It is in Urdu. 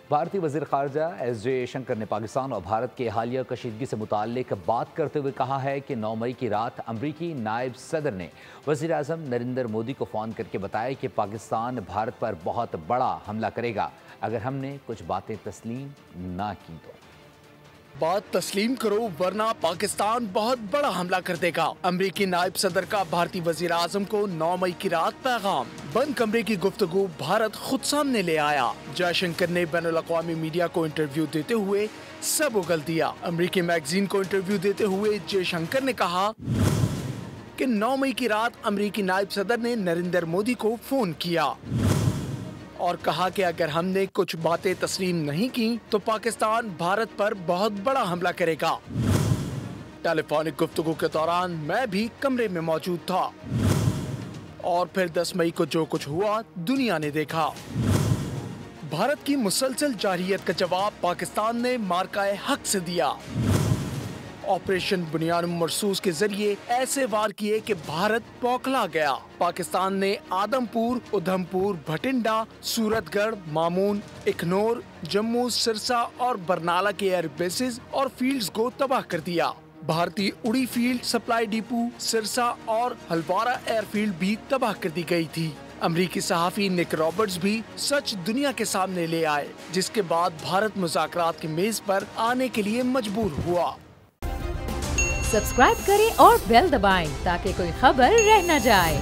بھارتی وزیر خارجہ ایس جے شنکر نے پاکستان اور بھارت کے حالیہ کشیدگی سے متعلق بات کرتے ہوئے کہا ہے کہ 9 مئی کی رات امریکی نائب صدر نے وزیر اعظم نریندر مودی کو فون کر کے بتایا کہ پاکستان بھارت پر بہت بڑا حملہ کرے گا اگر ہم نے کچھ باتیں تسلیم نہ کی تو۔ بات تسلیم کرو ورنہ پاکستان بہت بڑا حملہ کر دے گا۔ امریکی نائب صدر کا بھارتی وزیر اعظم کو 9 مئی کی رات پیغام۔ بند کمرے کی گفتگو بھارت خود سامنے لے آیا۔ جے شنکر نے بین الاقوامی میڈیا کو انٹرویو دیتے ہوئے سب اگل دیا۔ امریکی میگزین کو انٹرویو دیتے ہوئے جے شنکر نے کہا کہ 9 مئی کی رات امریکی نائب صدر نے نریندر مودی کو فون کیا اور کہا کہ اگر ہم نے کچھ باتیں تسلیم نہیں کی تو پاکستان بھارت پر بہت بڑا حملہ کرے گا۔ ٹیلی فونک گفتگو کے دوران میں بھی کمرے میں موجود تھا اور پھر 10 مئی کو جو کچھ ہوا دنیا نے دیکھا۔ بھارت کی مسلسل جارحیت کا جواب پاکستان نے مارکہ حق سے دیا۔ آپریشن بنیاد مرصوص کے ذریعے ایسے وار کیے کہ بھارت بوکھلا گیا۔ پاکستان نے آدم پور، ادھم پور، بھٹنڈا، سورت گڑھ، مامون، اکھنور، جموں، سرسا اور برنالہ کے ایئر بیسز اور فیلڈز کو تباہ کر دیا۔ بھارتی اڑی فیلڈ، سپلائی ڈیپو، سرسا اور ہلوارہ ایئر فیلڈ بھی تباہ کر دی گئی تھی۔ امریکی صحافی نک رابرٹس بھی سچ دنیا کے سامنے لے آئے، جس کے بعد بھارت مذاکرات کی میز پر آنے کے لیے مجبور ہوا۔ سبسکرائب کریں اور بیل دبائیں تاکہ کوئی خبر رہ نہ جائے۔